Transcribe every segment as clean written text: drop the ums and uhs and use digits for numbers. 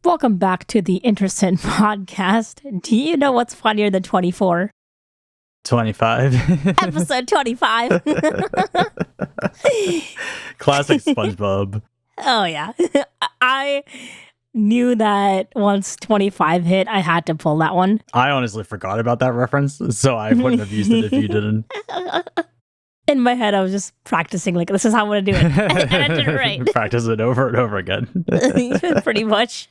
Welcome back to the Intersint podcast. Do you know what's funnier than 24? 25. Episode 25. Classic SpongeBob. Oh, yeah. I knew that once 25 hit, I had to pull that one. I honestly forgot about that reference, so I wouldn't have used it if you didn't. In my head, I was just practicing, like, this is how I'm going to do it. And I did it right. Practice it over and over again. Pretty much.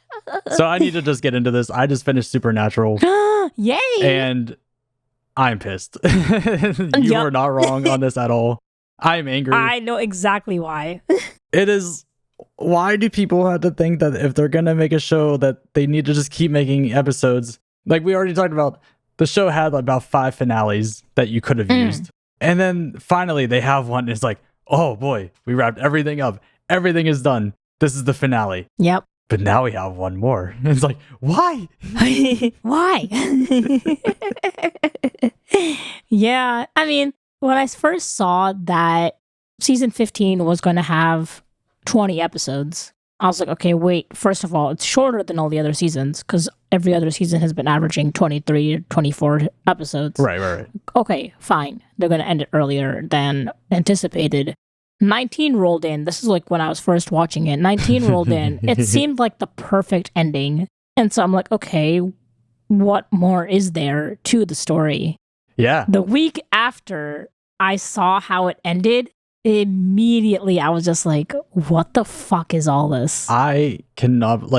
So I need to just get into this. I just finished Supernatural. Yay! And I'm pissed. You were not wrong on this at all. I'm angry. I know exactly why. It is... Why do people have to think that if they're going to make a show that they need to just keep making episodes? Like we already talked about, the show had about 5 finales that you could have used. And then finally they have one. It's like, oh boy, we wrapped everything up. Everything is done. This is the finale. Yep. But now we have one more. It's like, why? Why? Yeah. I mean, when I first saw that season 15 was going to have 20 episodes, I was like, okay, wait. First of all, it's shorter than all the other seasons because every other season has been averaging 23 to 24 episodes. Right. Okay, fine. They're going to end it earlier than anticipated. 19 rolled in. This is like when I was first watching it. 19 rolled in. It seemed like the perfect ending. And so I'm like, okay, what more is there to the story? Yeah. The week after I saw how it ended, immediately I was just like, what the fuck is all this? I cannot,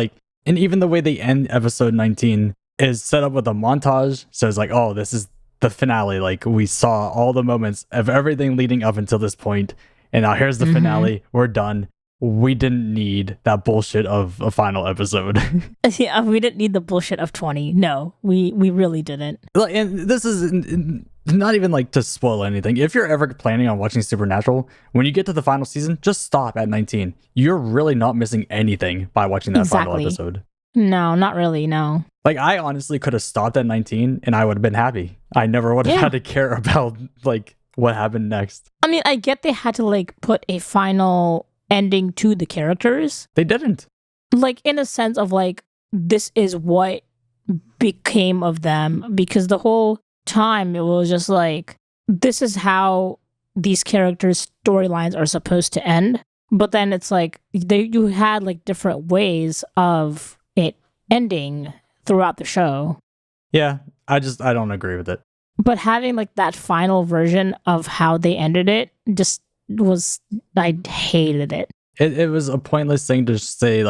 and even the way they end episode 19 is set up with a montage. So it's like, oh, this is the finale. Like we saw all the moments of everything leading up until this point. And now here's the finale. We're done. We didn't need that bullshit of a final episode. Yeah, we didn't need the bullshit of 20. No, we really didn't. And this is not even like to spoil anything. If you're ever planning on watching Supernatural, when you get to the final season, just stop at 19. You're really not missing anything by watching that final episode. No, not really, no. Like, I honestly could have stopped at 19 and I would have been happy. I never would have had to care about, what happened next. I mean, I get they had to, put a final ending to the characters. They didn't. In a sense of, this is what became of them. Because the whole time, it was just this is how these characters' storylines are supposed to end. But then it's you had, different ways of it ending throughout the show. Yeah, I don't agree with it. But having that final version of how they ended it just was, I hated it. It was a pointless thing to say,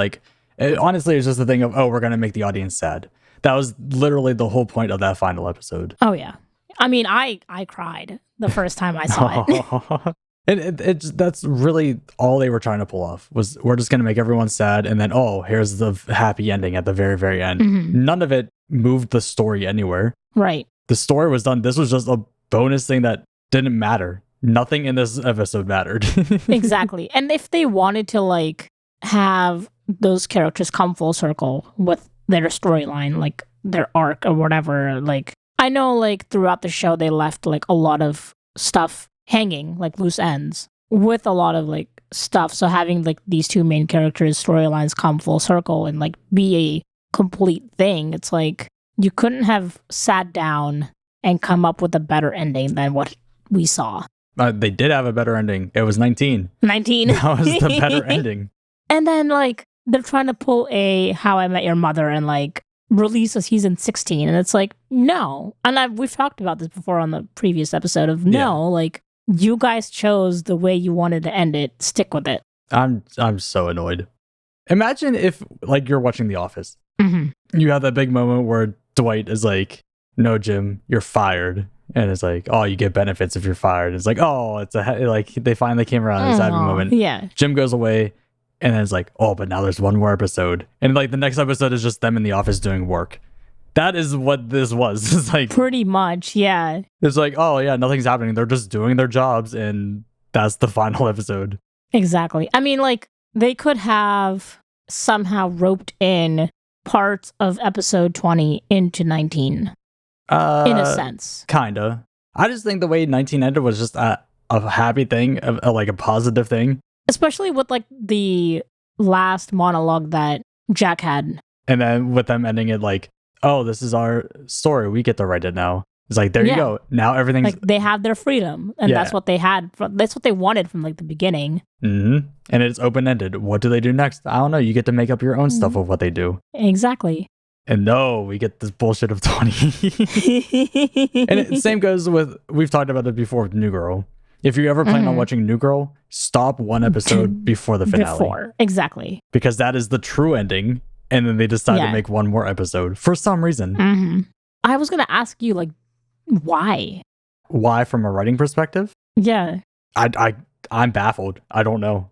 honestly, it was just the thing of, oh, we're going to make the audience sad. That was literally the whole point of that final episode. Oh, yeah. I mean, I cried the first time I saw it. And that's really all they were trying to pull off was, we're just going to make everyone sad. And then, oh, here's the happy ending at the very, very end. None of it moved the story anywhere. Right. The story was done. This was just a bonus thing that didn't matter. Nothing in this episode mattered. Exactly. And if they wanted to have those characters come full circle with their storyline, their arc or whatever, I know throughout the show they left a lot of stuff hanging, loose ends with a lot of stuff. So having these two main characters' storylines come full circle and be a complete thing, it's you couldn't have sat down and come up with a better ending than what we saw. They did have a better ending. It was 19. 19. That was the better ending. And then they're trying to pull a How I Met Your Mother and release a season 16. And it's no. And we've talked about this before on the previous episode of you guys chose the way you wanted to end it. Stick with it. I'm so annoyed. Imagine if you're watching The Office. You have that big moment where Dwight is no, Jim, you're fired. And it's oh, you get benefits if you're fired. It's oh, it's they finally came around to this happy moment. Yeah. Jim goes away, and then it's oh, but now there's one more episode. And the next episode is just them in the office doing work. That is what this was. It's pretty much, yeah. It's oh, yeah, nothing's happening. They're just doing their jobs, and that's the final episode. Exactly. I mean, they could have somehow roped in parts of episode 20 into 19. In a sense. Kinda. I just think the way 19 ended was just a happy thing, a positive thing. Especially with the last monologue that Jack had And then with them ending it like, oh, this is our story. We get to write it now. It's like, there you go. Now everything's like they have their freedom, and that's what they had. That's what they wanted from like the beginning. And it's open-ended. What do they do next? I don't know. You get to make up your own stuff of what they do. Exactly. And no, we get this bullshit of 20. And same goes with, we've talked about it before with New Girl. If you ever plan on watching New Girl, stop one episode before the finale. Exactly. Because that is the true ending. And then they decide to make one more episode for some reason. I was going to ask you, like, why? Why from a writing perspective? Yeah. I'm baffled. I don't know.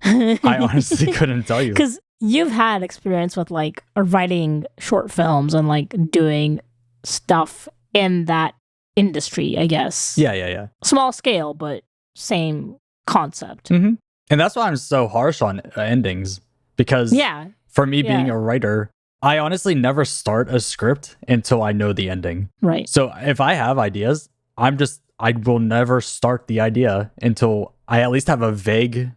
I honestly couldn't tell you. Because you've had experience with like writing short films and like doing stuff in that industry, I guess. Yeah. Small scale, but same concept. And that's why I'm so harsh on endings. Because for me being a writer, I honestly never start a script until I know the ending. Right. So if I have ideas, I will never start the idea until I at least have a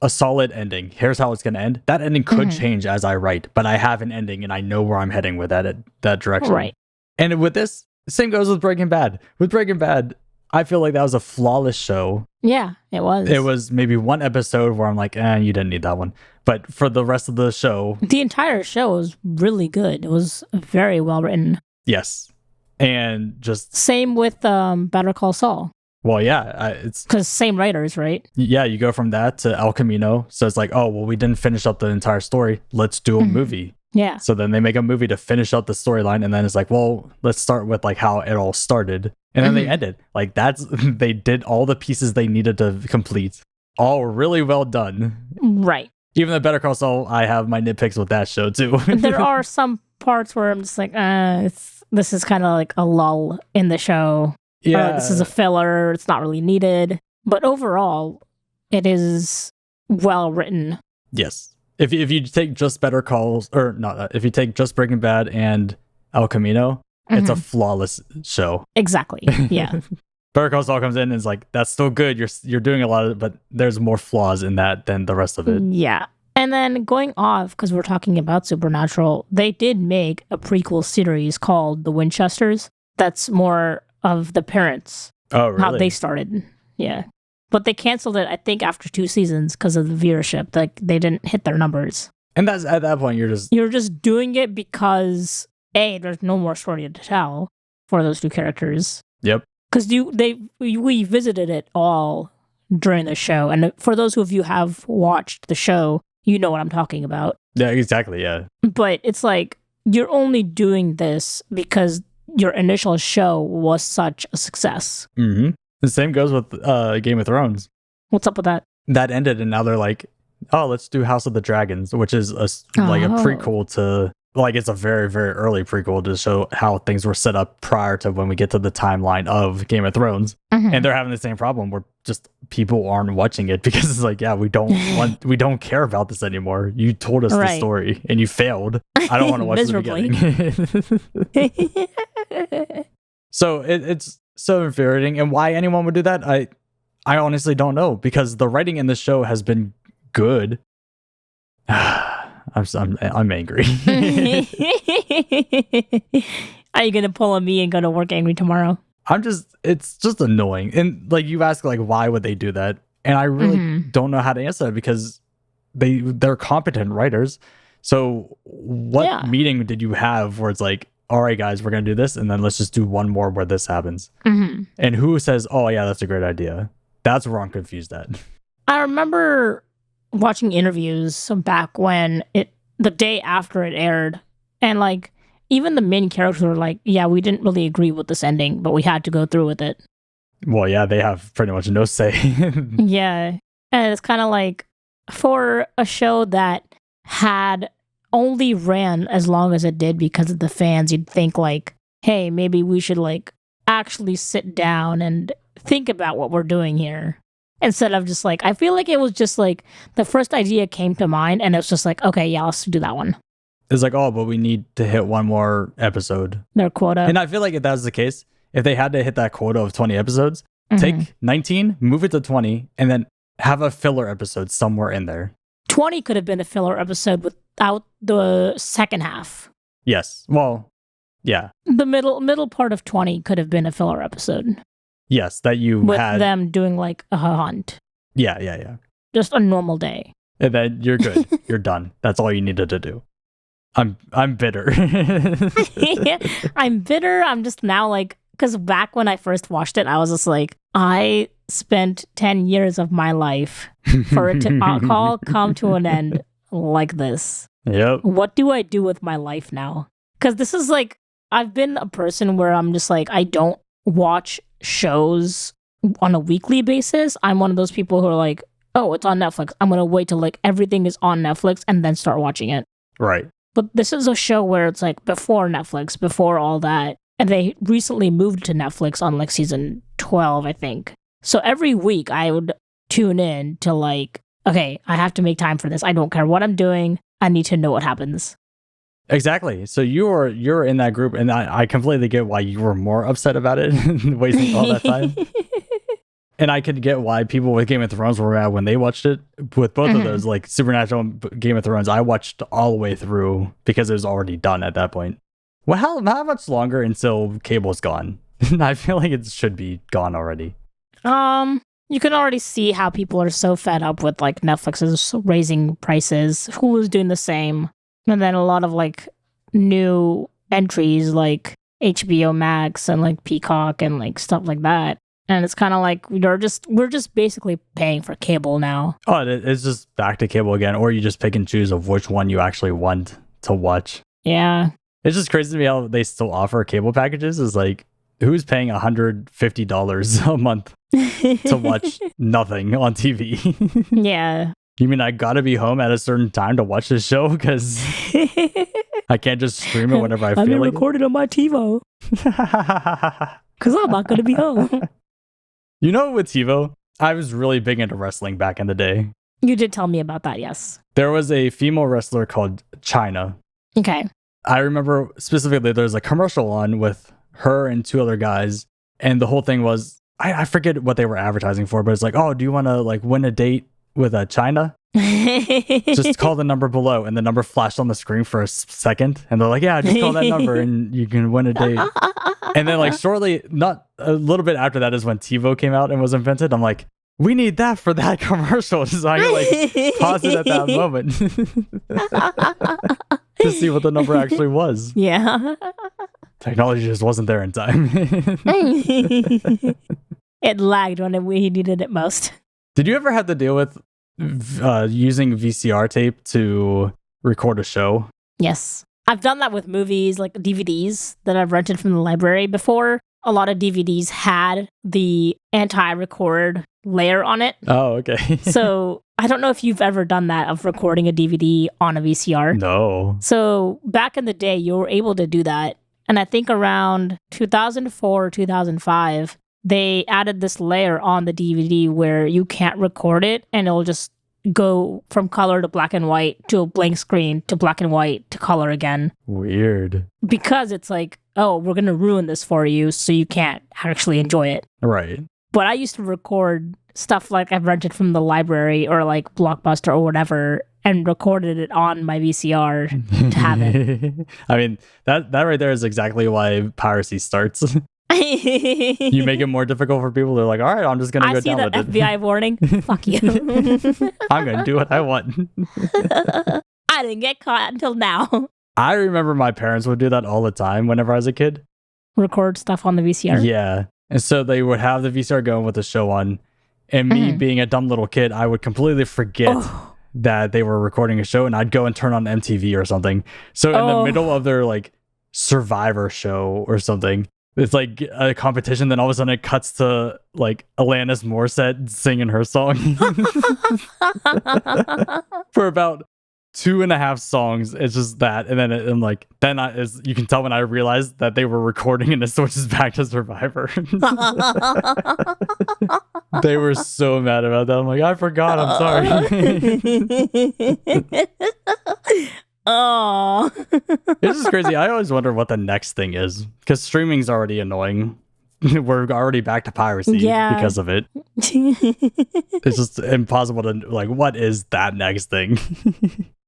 solid ending. Here's how it's going to end. That ending could change as I write, but I have an ending and I know where I'm heading with that direction. Right. And with this, same goes with Breaking Bad. With Breaking Bad, I feel like that was a flawless show. Yeah, it was. It was maybe one episode where I'm like, you didn't need that one. But for the rest of the show... The entire show was really good. It was very well written. Yes. And just... Same with Better Call Saul. Well, yeah. It's... Because same writers, right? Yeah, you go from that to El Camino. So it's like, oh, well, we didn't finish up the entire story. Let's do a movie. Yeah. So then they make a movie to finish up the storyline. And then it's like, well, let's start with like how it all started. And then they ended. Like they did all the pieces they needed to complete. All really well done. Right. Even the Better Call Saul, I have my nitpicks with that show too. There are some parts where I'm just like, this is kind of like a lull in the show. Yeah. This is a filler. It's not really needed. But overall, it is well written. Yes. If you take just if you take just Breaking Bad and El Camino, it's a flawless show. Exactly. Yeah. Better Call Saul comes in and is like, that's still good. You're doing a lot of it, but there's more flaws in that than the rest of it. Yeah. And then going off, because we're talking about Supernatural, they did make a prequel series called The Winchesters. That's more of the parents. Oh, really? How they started. Yeah. But they canceled it, I think, after 2 seasons because of the viewership. Like, they didn't hit their numbers. And that's at that point, you're just doing it because, A, there's no more story to tell for those 2 characters. Yep. Because we visited it all during the show. And for those of you who have watched the show, you know what I'm talking about. Yeah, exactly, yeah. But it's like, you're only doing this because your initial show was such a success. Mm-hmm. The same goes with Game of Thrones. What's up with that? That ended, and now they're like, oh, let's do House of the Dragons, which is a prequel to... Like, it's a very, very early prequel to show how things were set up prior to when we get to the timeline of Game of Thrones. And they're having the same problem where just people aren't watching it because it's like, yeah, we don't care about this anymore. You told us the story and you failed. I don't want to watch the beginning. So it's so infuriating. And why anyone would do that, I honestly don't know, because the writing in the show has been good. I'm angry. Are you gonna pull a me and go to work angry tomorrow? It's just annoying. And like, you ask like, why would they do that? And I really don't know how to answer that, because they're competent writers. So what meeting did you have where it's like, all right, guys, we're going to do this, and then let's just do one more where this happens? And who says, oh yeah, that's a great idea? That's where I'm confused at. I remember watching interviews back when the day after it aired, and like, even the main characters were like, yeah, we didn't really agree with this ending, but we had to go through with it. Well, yeah, they have pretty much no say. Yeah. And it's kind of like, for a show that had only ran as long as it did because of the fans, you'd think like, hey, maybe we should like actually sit down and think about what we're doing here. Instead of just like, I feel like it was just like the first idea came to mind and it was just like, okay, yeah, let's do that one. It's like, oh, but we need to hit one more episode. Their quota. And I feel like if that was the case, if they had to hit that quota of 20 episodes, take 19, move it to 20, and then have a filler episode somewhere in there. 20 could have been a filler episode without the second half. Yes. Well, yeah. The middle part of 20 could have been a filler episode. Yes, that you with had them doing like a hunt. Yeah. Just a normal day. And then you're good. You're done. That's all you needed to do. I'm bitter. I'm bitter. I'm just now like, because back when I first watched it, I was just like, I spent 10 years of my life for it to all come to an end like this. Yep. What do I do with my life now? Because this is like, I've been a person where I'm just like, I don't watch shows on a weekly basis. I'm one of those people who are like, oh, it's on Netflix. I'm going to wait till like everything is on Netflix and then start watching it. Right. But this is a show where it's like before Netflix, before all that. And they recently moved to Netflix on like season 12, I think. So every week I would tune in to like, okay, I have to make time for this. I don't care what I'm doing. I need to know what happens. Exactly. So you're in that group, and I completely get why you were more upset about it, wasting all that time. And I could get why people with Game of Thrones were mad when they watched it. With both of those, like Supernatural and Game of Thrones, I watched all the way through because it was already done at that point. Well, how much longer until cable's gone? I feel like it should be gone already. You can already see how people are so fed up with like Netflix is raising prices. Hulu's doing the same. And then a lot of like new entries like HBO Max and like Peacock and like stuff like that. And it's kind of like we're just basically paying for cable now. Oh, it's just back to cable again, or you just pick and choose of which one you actually want to watch. Yeah. It's just crazy to me how they still offer cable packages. Is like, who's paying $150 a month to watch nothing on TV? Yeah. You mean I gotta be home at a certain time to watch this show? Because I can't just stream it whenever I feel like it? Record it on my TiVo. Because I'm not going to be home. You know, with TiVo, I was really big into wrestling back in the day. You did tell me about that, yes. There was a female wrestler called Chyna. Okay. I remember specifically there's a commercial on with her and two other guys. And the whole thing was, I forget what they were advertising for, but it's like, oh, do you want to like win a date with a Chyna? Just call the number below. And the number flashed on the screen for a second. And they're like, yeah, just call that number and you can win a date. And then like shortly, not a little bit after that is when TiVo came out and was invented. I'm like, we need that for that commercial. So I like pause it at that moment to see what the number actually was. Yeah. Technology just wasn't there in time. It lagged when we needed it most. Did you ever have to deal with using VCR tape to record a show? Yes. I've done that with movies, like DVDs that I've rented from the library before. A lot of DVDs had the anti-record layer on it. Oh, okay. So I don't know if you've ever done that of recording a DVD on a VCR. No. So back in the day, you were able to do that. And I think around 2004 or 2005, they added this layer on the DVD where you can't record it and it'll just go from color to black and white to a blank screen to black and white to color again. Weird. Because it's like, oh, we're going to ruin this for you so you can't actually enjoy it. Right. But I used to record stuff like I've rented from the library or like Blockbuster or whatever and recorded it on my VCR to have it. I mean, that right there is exactly why piracy starts. You make it more difficult for people. They're like, all right, I'm just going to go download it. I see that FBI warning. Fuck you. I'm going to do what I want. I didn't get caught until now. I remember my parents would do that all the time whenever I was a kid. Record stuff on the VCR? Yeah. And so they would have the VCR going with the show on. And me being a dumb little kid, I would completely forget that they were recording a show and I'd go and turn on MTV or something. So in the middle of their like Survivor show or something, it's like a competition, then all of a sudden it cuts to like Alanis Morissette singing her song for about 2.5 songs. It's just that, and then I'm like, you can tell when I realized that they were recording and it switches back to Survivor. They were so mad about that. I'm like, I forgot. I'm sorry. Oh, It's just crazy. I always wonder what the next thing is because streaming's already annoying we're already back to piracy because of it. It's just impossible to like, what is that next thing?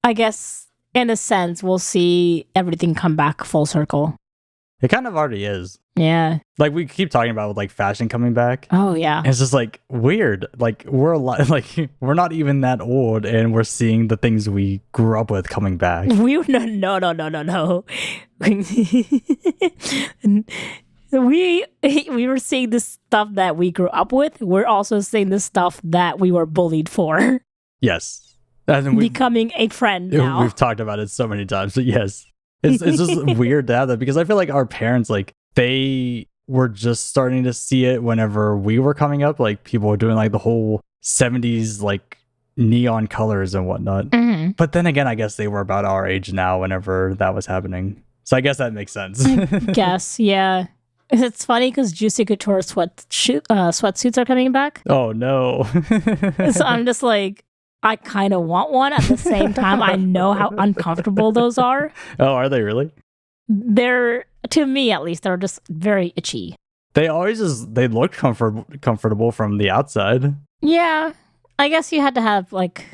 I guess in a sense, we'll see everything come back full circle. It kind of already is. Yeah. Like we keep talking about with like fashion coming back. Oh yeah. It's just like weird. Like we're we're not even that old, and we're seeing the things we grew up with coming back. No. we were seeing the stuff that we grew up with. We're also seeing the stuff that we were bullied for. Yes. And becoming a friend now. We've talked about it so many times. But yes. It's just weird to have that, because I feel like our parents, like, they were just starting to see it whenever we were coming up. Like, people were doing like the whole 70s like neon colors and whatnot. Mm-hmm. But then again, I guess they were about our age now whenever that was happening. So I guess that makes sense. Guess, yeah. It's funny because Juicy Couture sweatsuits are coming back. Oh no. So I'm just like, I kind of want one. At the same time, I know how uncomfortable those are. Oh, are they really? They're, to me at least, they're just very itchy. They look comfortable from the outside. Yeah. I guess you had to have, like,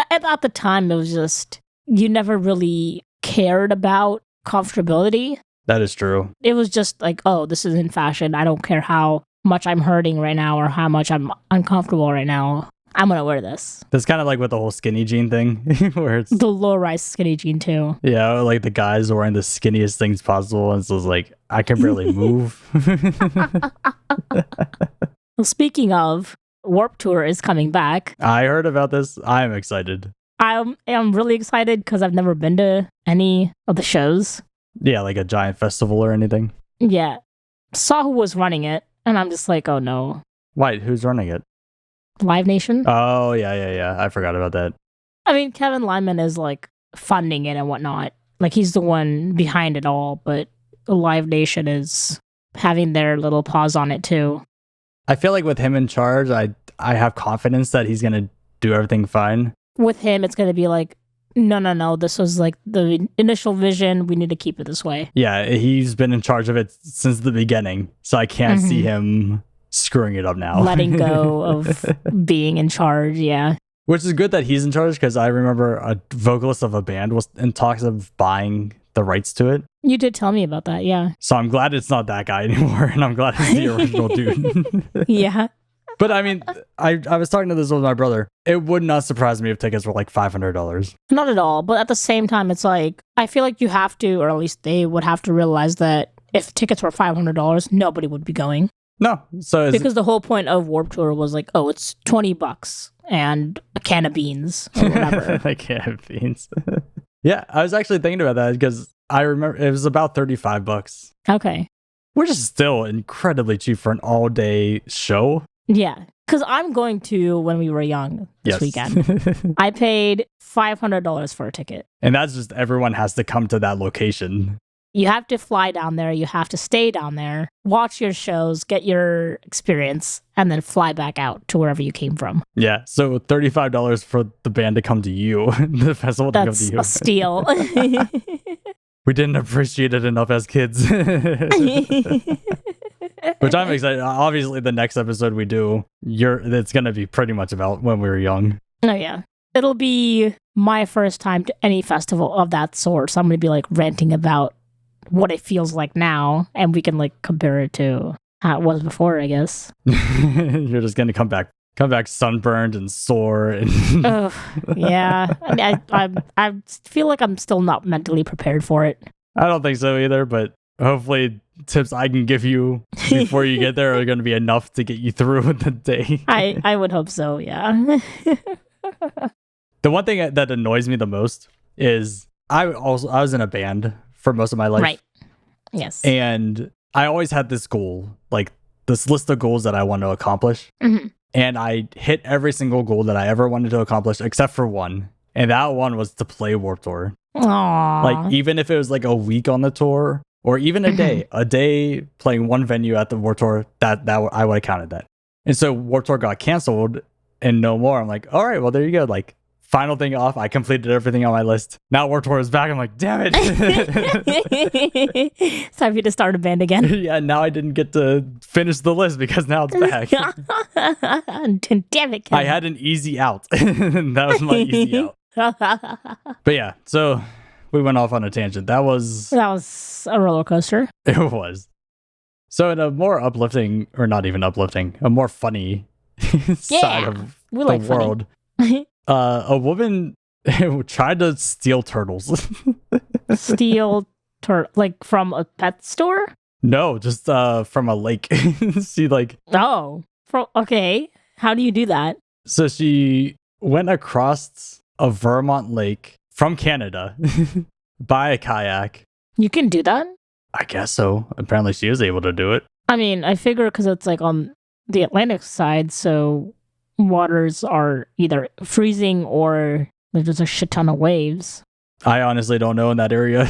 at the time, it was just, you never really cared about comfortability. That is true. It was just like, oh, this is in fashion. I don't care how much I'm hurting right now or how much I'm uncomfortable right now. I'm going to wear this. That's kind of like with the whole skinny jean thing, where it's the low-rise skinny jean too. Yeah, like the guys wearing the skinniest things possible, and so it's like, I can barely move. Well, speaking of, Warped Tour is coming back. I heard about this. I'm excited. I'm really excited because I've never been to any of the shows. Yeah, like a giant festival or anything. Yeah. Saw who was running it, and I'm just like, oh no. Why? Who's running it? Live Nation? Oh, yeah. I forgot about that. I mean, Kevin Lyman is like funding it and whatnot. Like, he's the one behind it all, but Live Nation is having their little paws on it too. I feel like with him in charge, I have confidence that he's going to do everything fine. With him, it's going to be like, no, this was like the initial vision. We need to keep it this way. Yeah, he's been in charge of it since the beginning, so I can't see him screwing it up now. Letting go of being in charge, yeah. Which is good that he's in charge, because I remember a vocalist of a band was in talks of buying the rights to it. You did tell me about that, yeah. So I'm glad it's not that guy anymore, and I'm glad it's the original dude. Yeah. But I mean, I was talking to this with my brother. It would not surprise me if tickets were like $500. Not at all. But at the same time, it's like, I feel like you have to, or at least they would have to realize that if tickets were $500, nobody would be going. No. So because the whole point of Warped Tour was like, oh, it's $20 and a can of beans or whatever. A can of beans. Yeah, I was actually thinking about that because I remember it was about $35. Okay. Which is still incredibly cheap for an all-day show. Yeah, because I'm going to when we were young this weekend. I paid $500 for a ticket. And that's just everyone has to come to that location. You have to fly down there. You have to stay down there, watch your shows, get your experience, and then fly back out to wherever you came from. Yeah, so $35 for the band to come to you, the festival to come to you. That's a steal. We didn't appreciate it enough as kids. Which I'm excited. Obviously, the next episode we do, it's going to be pretty much about when we were young. Oh, yeah. It'll be my first time to any festival of that sort. So I'm going to be like ranting about what it feels like now. And we can like compare it to how it was before, I guess. You're just going to come back sunburned and sore. And yeah. I mean, I feel like I'm still not mentally prepared for it. I don't think so either, but hopefully tips I can give you before you get there are going to be enough to get you through the day. I would hope so, yeah. The one thing that annoys me the most is I was in a band for most of my life. Right. Yes. And I always had this goal, like this list of goals that I want to accomplish. Mm-hmm. And I hit every single goal that I ever wanted to accomplish except for one. And that one was to play Warped Tour. Aww. Like, even if it was like a week on the tour or even a day playing one venue at the Warped Tour, that I would have counted that. And so Warped Tour got canceled and no more. I'm like, all right, well, there you go. Like, final thing off. I completed everything on my list. Now Warped Tour is back. I'm like, damn it. It's time for you to start a band again. Yeah, now I didn't get to finish the list because now it's back. Damn it, Kevin. I had an easy out. That was my easy out. But yeah, so we went off on a tangent. That was a roller coaster. It was. So in a more uplifting, or not even uplifting, a more funny side of the world, a woman tried to steal turtles. Like from a pet store? No, just from a lake. She okay. How do you do that? So she went across a Vermont lake from Canada by a kayak. You can do that? I guess so. Apparently she was able to do it. I mean, I figure because it's like on the Atlantic side, so waters are either freezing or there's a shit ton of waves. I honestly don't know in that area.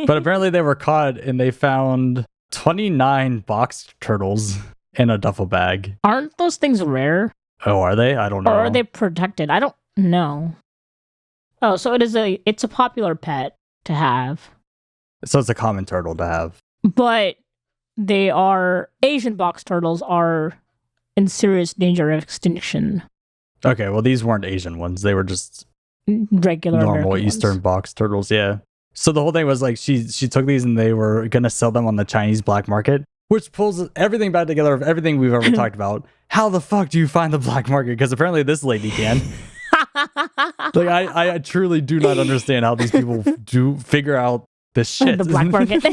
But apparently they were caught and they found 29 box turtles in a duffel bag. Aren't those things rare? Oh, are they? I don't know. Or are they protected? I don't know. Oh, so it's a popular pet to have. So it's a common turtle to have. But Asian box turtles are in serious danger of extinction. Okay, well these weren't Asian ones. They were just regular normal American Eastern ones. Box turtles, yeah. So the whole thing was like she took these and they were gonna sell them on the Chinese black market, which pulls everything back together of everything we've ever talked about. How the fuck do you find the black market? Because apparently this lady can. Like I truly do not understand how these people do figure out this shit. The black market.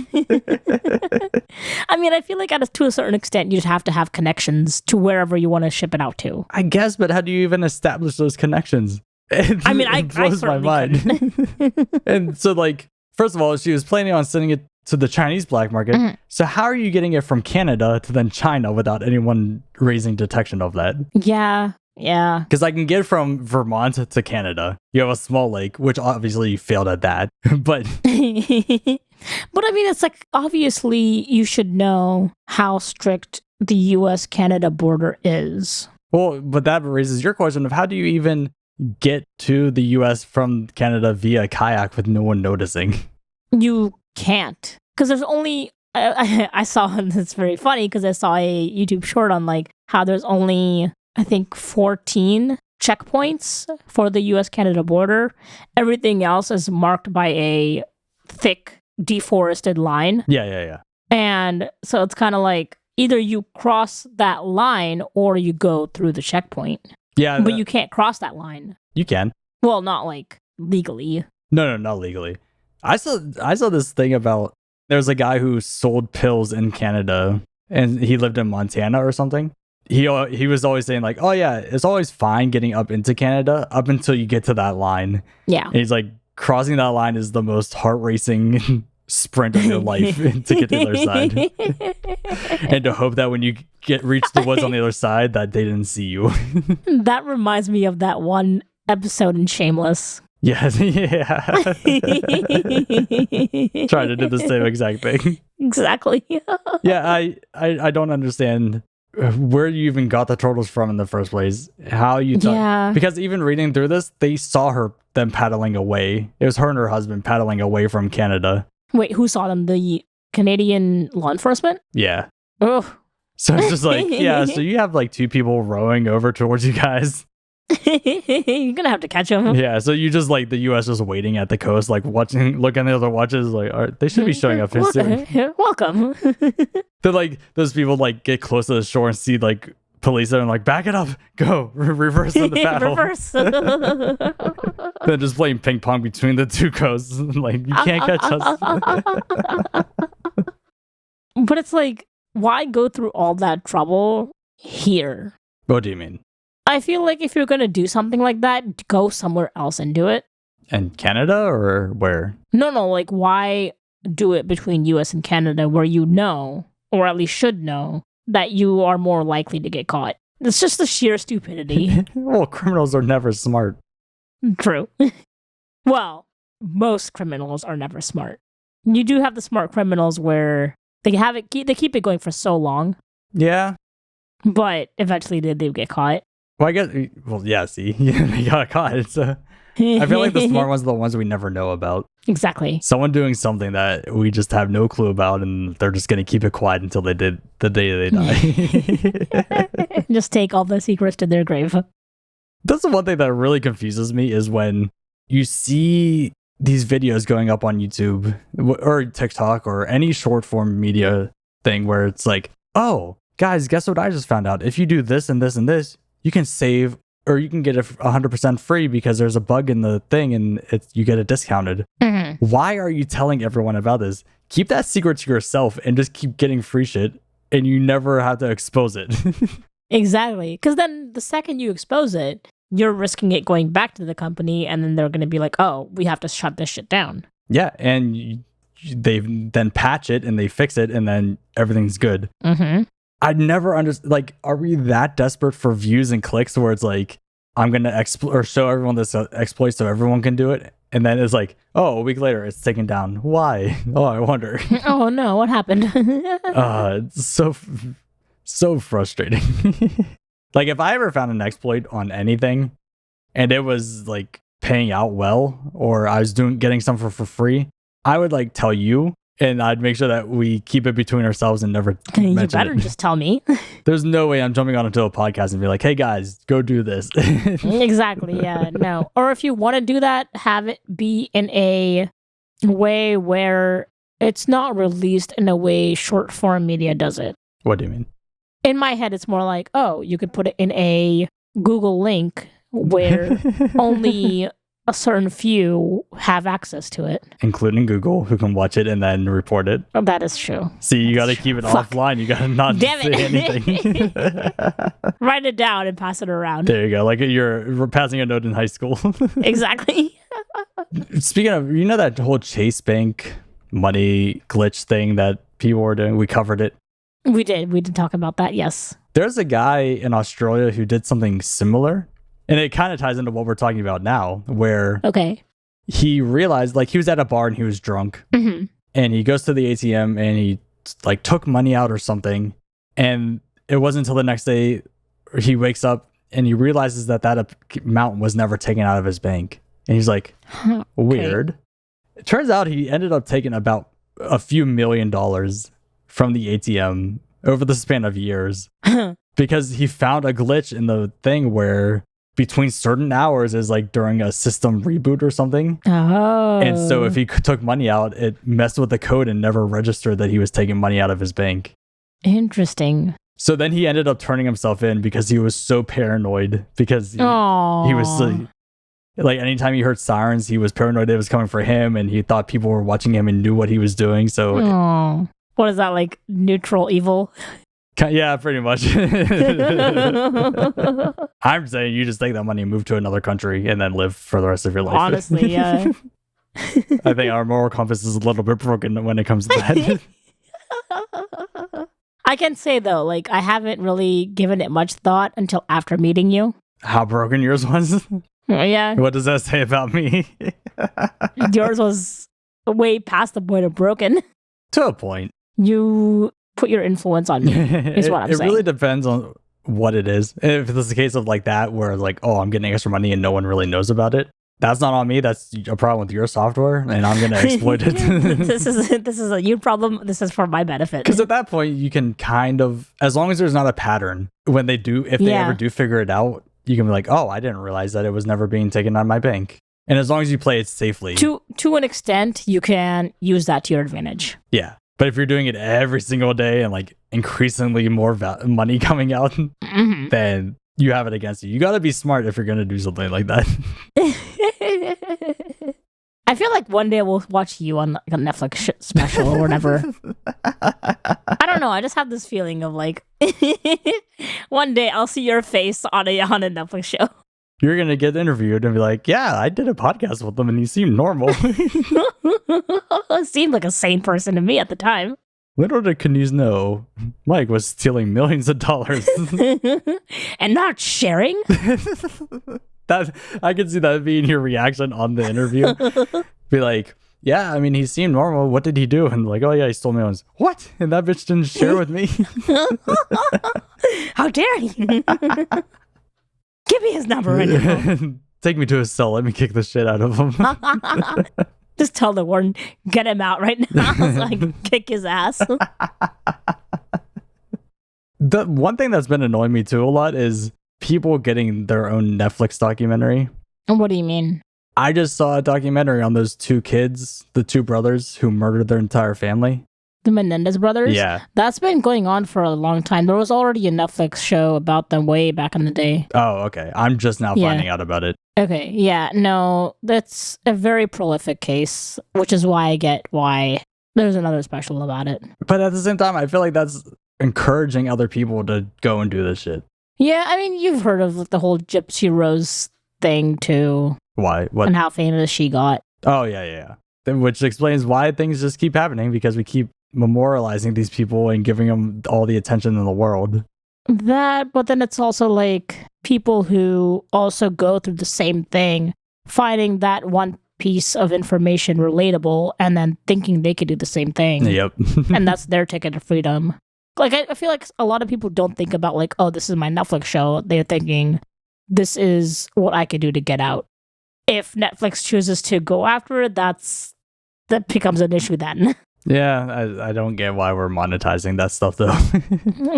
I mean, I feel like to a certain extent, you just have to have connections to wherever you want to ship it out to. I guess, but how do you even establish those connections? It blows my mind. And so, like, first of all, she was planning on sending it to the Chinese black market. Mm-hmm. So how are you getting it from Canada to then China without anyone raising detection of that? Yeah. Because I can get from Vermont to Canada. You have a small lake, which obviously you failed at that. But But I mean, it's like, obviously you should know how strict the US-Canada border is. Well, but that raises your question of how do you even get to the US from Canada via kayak with no one noticing? You can't. Because there's only... I saw, it's very funny because I saw a YouTube short on like how there's only, I think, 14 checkpoints for the US-Canada border. Everything else is marked by a thick deforested line. Yeah. And so it's kind of like either you cross that line or you go through the checkpoint. Yeah. But you can't cross that line. You can. Well, not like legally. No, not legally. I saw this thing about there's a guy who sold pills in Canada and he lived in Montana or something. He was always saying like, oh yeah, it's always fine getting up into Canada up until you get to that line. Yeah. And he's like, crossing that line is the most heart-racing sprint of your life to get to the other side. And to hope that when you reach the woods on the other side that they didn't see you. That reminds me of that one episode in Shameless. Yes, yeah. Trying to do the same exact thing. Exactly. Yeah, I don't understand where you even got the turtles from in the first place. How you thought. Yeah. Because even reading through this, they saw them paddling away. It was her and her husband paddling away from Canada. Wait, who saw them? The Canadian law enforcement? Yeah. Oh. So it's just like, yeah, so you have like two people rowing over towards you guys. You're gonna have to catch them. Yeah, so you just like the US just waiting at the coast, like looking at the other watches, like, they should be showing up here soon. Welcome. Then like those people like get close to the shore and see like police and like, back it up, go, reverse in the paddle. Reverse. Then just playing ping pong between the two coasts. Like, you can't catch us. But it's like, why go through all that trouble here? What do you mean? I feel like if you're going to do something like that, go somewhere else and do it. In Canada or where? No, like why do it between US and Canada where you know, or at least should know, that you are more likely to get caught? It's just the sheer stupidity. Well, criminals are never smart. True. Well, most criminals are never smart. You do have the smart criminals where they keep it going for so long. Yeah. But eventually they get caught. Well, I guess. Well, yeah. See, they got caught. It's I feel like the smart ones are the ones we never know about. Exactly. Someone doing something that we just have no clue about, and they're just gonna keep it quiet until they did the day they die. Just take all the secrets to their grave. That's the one thing that really confuses me is when you see these videos going up on YouTube or TikTok or any short form media thing where it's like, oh, guys, guess what I just found out? If you do this and this and this, you can save or you can get it 100% free because there's a bug in the thing and you get it discounted. Mm-hmm. Why are you telling everyone about this? Keep that secret to yourself and just keep getting free shit and you never have to expose it. Exactly. Because then the second you expose it, you're risking it going back to the company and then they're going to be like, oh, we have to shut this shit down. Yeah. And they then patch it and they fix it and then everything's good. Mm-hmm. I'd never understand, like, are we that desperate for views and clicks where it's like, I'm going to or show everyone this exploit so everyone can do it? And then it's like, oh, a week later, it's taken down. Why? Oh, I wonder. Oh, no, what happened? It's so frustrating. Like, if I ever found an exploit on anything and it was, like, paying out well, or I was getting something for free, I would, like, tell you. And I'd make sure that we keep it between ourselves and never mention it. You better just tell me. There's no way I'm jumping onto a podcast and be like, hey, guys, go do this. Exactly, yeah, no. Or if you want to do that, have it be in a way where it's not released in a way short form media does it. What do you mean? In my head, it's more like, oh, you could put it in a Google link where only a certain few have access to it. Including Google, who can watch it and then report it. Oh, that is true. See, you got to keep it offline. You got to not say anything. Write it down and pass it around. There you go. Like you're passing a note in high school. Exactly. Speaking of, you know that whole Chase Bank money glitch thing that people were doing? We covered it. We did talk about that, yes. There's a guy in Australia who did something similar. And it kind of ties into what we're talking about now, where he realized, like, he was at a bar and he was drunk. Mm-hmm. And he goes to the ATM and he, like, took money out or something. And it wasn't until the next day he wakes up and he realizes that amount was never taken out of his bank. And he's like, weird. It turns out he ended up taking about a few $1 million from the ATM over the span of years because he found a glitch in the thing where between certain hours is like during a system reboot or something. Oh. And so if he took money out, it messed with the code and never registered that he was taking money out of his bank. Interesting. So then he ended up turning himself in because he was so paranoid because he was like anytime he heard sirens, he was paranoid it was coming for him and he thought people were watching him and knew what he was doing. So what is that, like neutral evil? Yeah, pretty much. I'm saying you just take that money and move to another country and then live for the rest of your life. Honestly, yeah. I think our moral compass is a little bit broken when it comes to that. I can say, though, like, I haven't really given it much thought until after meeting you. How broken yours was? Yeah. What does that say about me? Yours was way past the point of broken. To a point. You put your influence on me, is what I'm saying. It really depends on what it is. If it's a case of like that, where like, oh, I'm getting extra money and no one really knows about it, that's not on me. That's a problem with your software, and I'm going to exploit it. This is a you problem. This is for my benefit. Because at that point, you can kind of, as long as there's not a pattern, when they do, if they ever do figure it out, you can be like, oh, I didn't realize that it was never being taken out of my bank. And as long as you play it safely. To an extent, you can use that to your advantage. Yeah. But if you're doing it every single day and like increasingly more money coming out, then you have it against you. You got to be smart if you're going to do something like that. I feel like one day we'll watch you on like a Netflix special or whatever. I don't know. I just have this feeling of like one day I'll see your face on a Netflix show. You're going to get interviewed and be like, yeah, I did a podcast with them and you seemed normal. Seemed like a sane person to me at the time. Little did Canoes know, Mike was stealing millions of dollars. And not sharing? I could see that being your reaction on the interview. Be like, yeah, I mean, he seemed normal. What did he do? And like, oh yeah, he stole millions. What? And that bitch didn't share with me? How dare he? Give me his number right now. Take me to his cell. Let me kick the shit out of him. Just tell the warden, get him out right now so I can kick his ass. The one thing that's been annoying me too a lot is people getting their own Netflix documentary. What do you mean? I just saw a documentary on those two kids, the two brothers who murdered their entire family. The Menendez brothers? Yeah. That's been going on for a long time. There was already a Netflix show about them way back in the day. Oh, okay. I'm just now finding out about it. Okay, yeah, no, that's a very prolific case, which is why I get why there's another special about it. But at the same time, I feel like that's encouraging other people to go and do this shit. Yeah, I mean, you've heard of the whole Gypsy Rose thing too. Why? What? And how famous she got. Oh, yeah. Which explains why things just keep happening, because we keep memorializing these people and giving them all the attention in the world. That, but then it's also like people who also go through the same thing, finding that one piece of information relatable and then thinking they could do the same thing. Yep. And that's their ticket to freedom. Like, I feel like a lot of people don't think about like, oh, this is my Netflix show. They're thinking, this is what I could do to get out. If Netflix chooses to go after it, that becomes an issue then. Yeah, I don't get why we're monetizing that stuff though.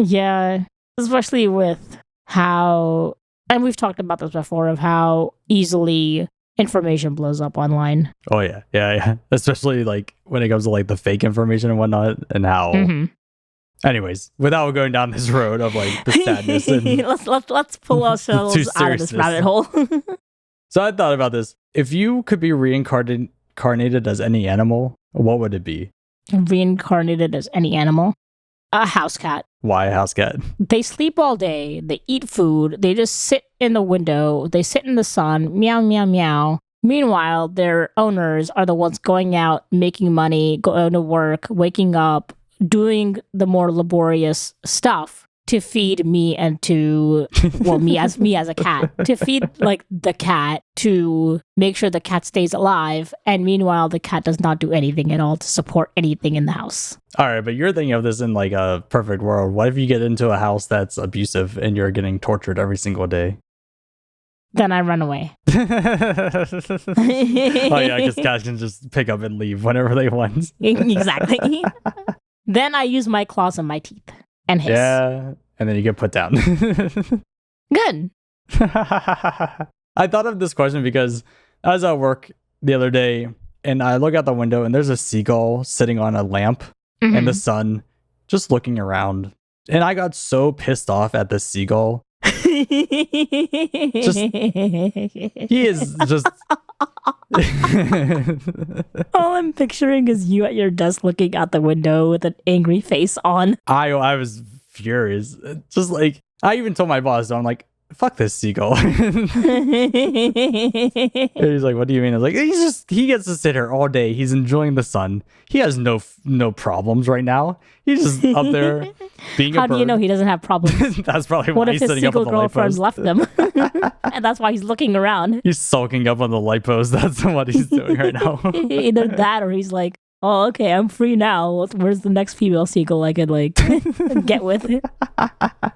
Yeah, especially with how, and we've talked about this before, of how easily information blows up online. Oh yeah. Especially like when it comes to like the fake information and whatnot, and how. Mm-hmm. Anyways, without going down this road of like the sadness, and let's pull ourselves out of this rabbit hole. So I thought about this. If you could be reincarnated as any animal, what would it be? Reincarnated as any animal? A house cat. Why a house cat? They sleep all day. They eat food. They just sit in the window. They sit in the sun. Meow, meow, meow. Meanwhile, their owners are the ones going out, making money, going to work, waking up, doing the more laborious stuff to feed me and to, well, me as a cat, to feed like the cat, to make sure the cat stays alive. And meanwhile, the cat does not do anything at all to support anything in the house. All right, but you're thinking of this in like a perfect world. What if you get into a house that's abusive and you're getting tortured every single day? Then I run away. Oh yeah, because cats can just pick up and leave whenever they want. Exactly. Then I use my claws and my teeth and hiss. Yeah, and then you get put down. Good. I thought of this question because I was at work the other day and I look out the window and there's a seagull sitting on a lamp in the sun, just looking around. And I got so pissed off at this seagull. He is just all I'm picturing is you at your desk looking out the window with an angry face on. I was furious. Just like, I even told my boss, I'm like, fuck this seagull. And he's like, what do you mean? I was like, he gets to sit here all day. He's enjoying the sun. He has no problems right now. He's just up there being a bird. How do you know he doesn't have problems? That's probably why what if he's his sitting up on single the light girlfriend post. left him? And that's why he's looking around. He's sulking up on the light post. That's what he's doing right now. Either that or he's like, oh, okay, I'm free now. Where's the next female seagull I could like get with?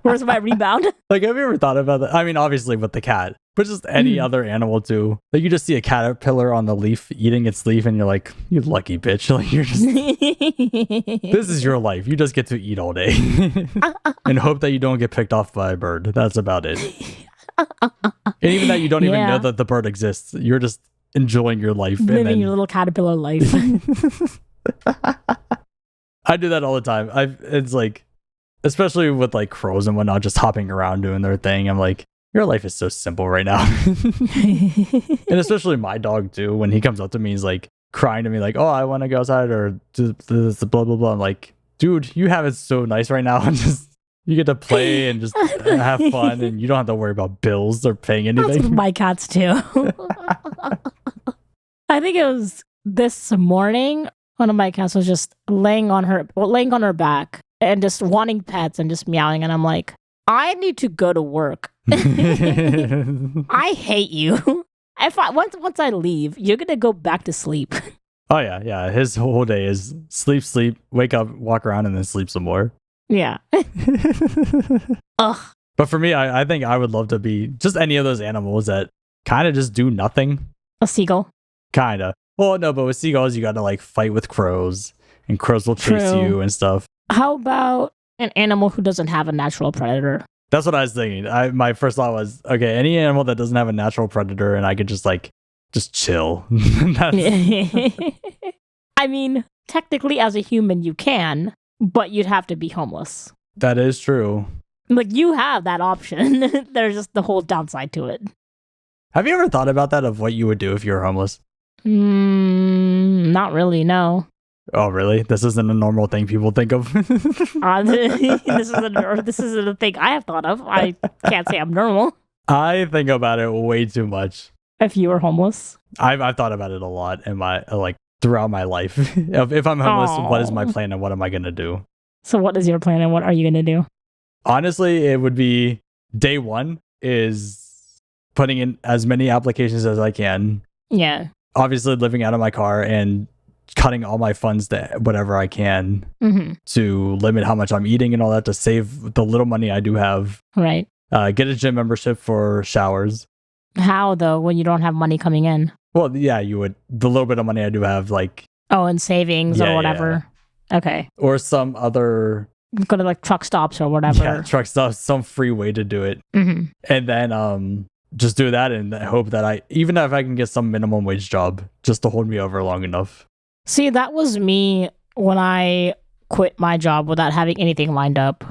Where's my rebound? Like, have you ever thought about that? I mean, obviously with the cat, but just any other animal too. Like, you just see a caterpillar on the leaf eating its leaf, and you're like, you lucky bitch. Like, you're just this is your life. You just get to eat all day and hope that you don't get picked off by a bird. That's about it. And even that you don't even know that the bird exists. You're just enjoying your life, living your little caterpillar life. I do that all the time. It's like, especially with like crows and whatnot, just hopping around doing their thing. I'm like, your life is so simple right now. And especially my dog too, when he comes up to me, he's like crying to me like, oh, I want to go outside or do this, blah blah blah. I'm like, dude, you have it so nice right now. And just you get to play and just have fun, and you don't have to worry about bills or paying anything. That's with my cats too. I think it was this morning. One of my cats was just laying on her back and just wanting pets and just meowing, and I'm like, I need to go to work. I hate you. Once I leave, you're gonna go back to sleep. Oh yeah. His whole day is sleep, wake up, walk around, and then sleep some more. Yeah. Ugh. But for me, I think I would love to be just any of those animals that kind of just do nothing. A seagull. Kind of. Well, no, but with seagulls, you got to like fight with crows, and crows will chase True. you and stuff. How about an animal who doesn't have a natural predator? That's what I was thinking. My first thought was, okay, any animal that doesn't have a natural predator, and I could just chill. I mean, technically, as a human, you can, but you'd have to be homeless. That is true. Like, you have that option. There's just the whole downside to it. Have you ever thought about that, of what you would do if you were homeless? Not really, no. Oh, really? This isn't a normal thing people think of? This isn't a thing I have thought of. I can't say I'm normal. I think about it way too much. If you were homeless? I've thought about it a lot in my, throughout my life. If I'm homeless, what is my plan and what am I going to do? So what is your plan and what are you going to do? Honestly, it would be day one is putting in as many applications as I can. Yeah. Obviously, living out of my car and cutting all my funds to whatever I can to limit how much I'm eating and all that, to save the little money I do have. Right. Get a gym membership for showers. How, though, when you don't have money coming in? Well, yeah, you would. The little bit of money I do have, Oh, in savings or whatever. Yeah. Okay. Or some other... Go to truck stops or whatever. Yeah, truck stops, some free way to do it. And then just do that and hope that even if I can get some minimum wage job just to hold me over long enough. See, that was me when I quit my job without having anything lined up.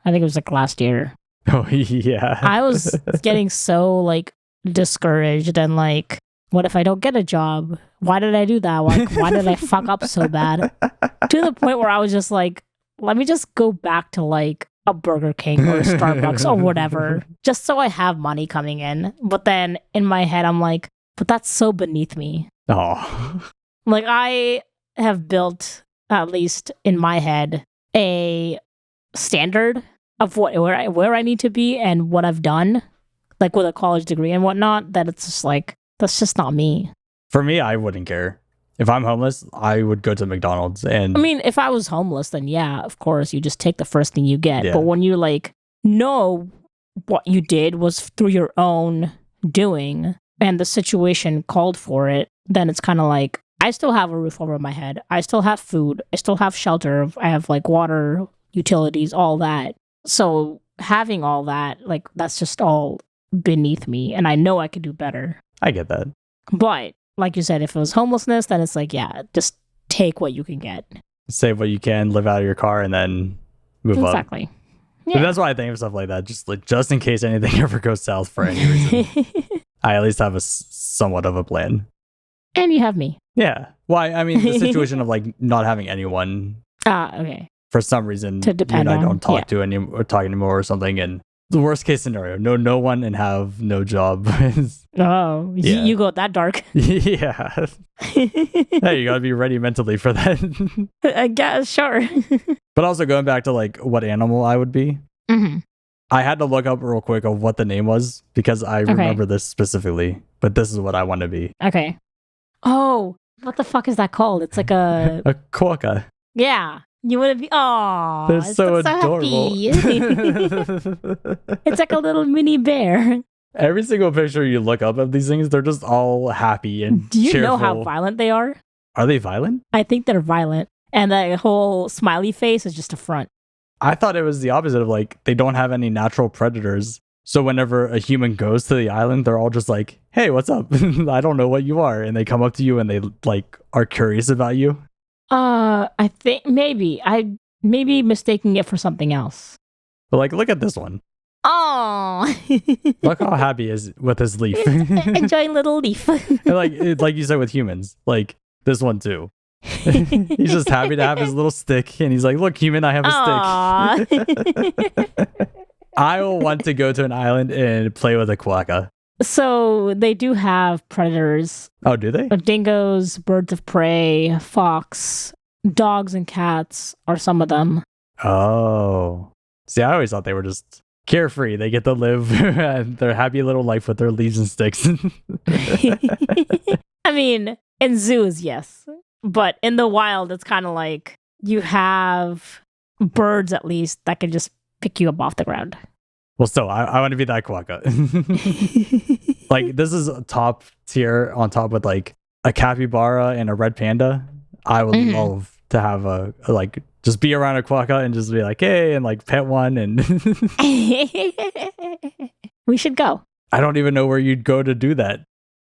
I think it was last year. Oh, yeah. I was getting so discouraged and what if I don't get a job? Why did I do that? Why did I fuck up so bad? To the point where I was just let me just go back to a Burger King or a Starbucks or whatever, just so I have money coming in. But then in my head, I'm but that's so beneath me. Oh. I have built, at least in my head, a standard of where I need to be and what I've done, with a college degree and whatnot, that it's just that's just not me. For me, I wouldn't care. If I'm homeless, I would go to McDonald's. And I mean, if I was homeless, then yeah, of course, you just take the first thing you get. Yeah. But when you know what you did was through your own doing and the situation called for it, then it's kind of I still have a roof over my head. I still have food. I still have shelter. I have water, utilities, all that. So having all that, that's just all beneath me. And I know I could do better. I get that. But like you said, if it was homelessness, then it's yeah, just take what you can get. Save what you can, live out of your car, and then move up. Exactly. Yeah. But that's why I think of stuff like that. Just in case anything ever goes south for any reason. I at least have somewhat of a plan. And you have me. Yeah. Well, I mean, the situation of not having anyone. Okay. For some reason, to depend I on. don't talk to anymore or something, and the worst case scenario, no one and have no job. Oh, yeah. You go that dark. Yeah. Hey, you gotta be ready mentally for that. I guess, sure. But also going back to what animal I would be. I had to look up real quick of what the name was because I remember this specifically, but this is what I want to be. Okay. Oh, what the fuck is that called? It's a... A quokka. Yeah. You want to be... Oh, they're so adorable. It's like a little mini bear. Every single picture you look up of these things, they're just all happy and Do you cheerful. know how violent they are? Are they violent? I think they're violent. And the whole smiley face is just a front. I thought it was the opposite of they don't have any natural predators. So whenever a human goes to the island, they're all just hey, what's up? I don't know what you are. And they come up to you and they are curious about you. I think maybe. I may be mistaking it for something else. But look at this one. Oh, look how happy he is with his leaf. Enjoying little leaf. And like you said with humans, this one too. He's just happy to have his little stick, and he's look, human, I have a stick. I will want to go to an island and play with a quokka. So they do have predators. Oh, do they? Dingoes, birds of prey, fox, dogs and cats are some of them. Oh. See, I always thought they were just carefree. They get to live their happy little life with their leaves and sticks. I mean, in zoos, yes. But in the wild, it's kind of you have birds, at least, that can just pick you up off the ground. Well, still, I want to be that quokka. Like, this is top tier on top with like a capybara and a red panda. I would love to have a like just be around a quokka and just be like, hey, and like pet one. And we should go. I don't even know where you'd go to do that.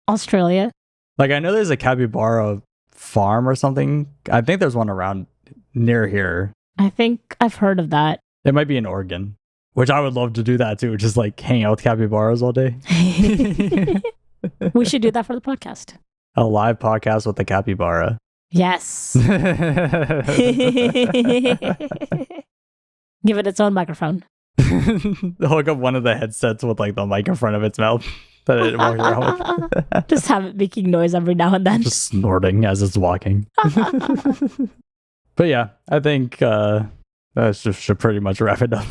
Australia. Like, I know there's a capybara farm or something. I think there's one around near here. I think I've heard of that. It might be in Oregon, which I would love to do that too. Just like hang out with capybaras all day. We should do that for the podcast. A live podcast with the capybara. Yes. Give it its own microphone. Hook up one of the headsets with like the mic in front of its mouth that it walks around with. Just have it making noise every now and then. Just snorting as it's walking. But yeah, I think that should pretty much wrap it up.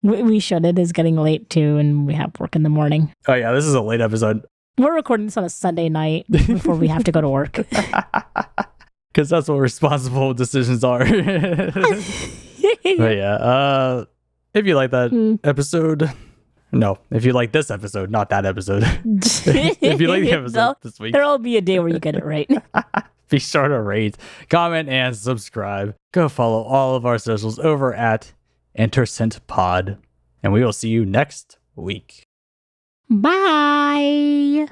We should. It is getting late too, and we have work in the morning. Oh yeah, this is a late episode. We're recording this on a Sunday night before we have to go to work. Because that's what responsible decisions are. But yeah, if you like that episode, no, if you like this episode, not that episode. If you like the episode this week, there'll be a day where you get it right. Be sure to rate, comment, and subscribe. Go follow all of our socials over at Intersint Pod, and we will see you next week. Bye.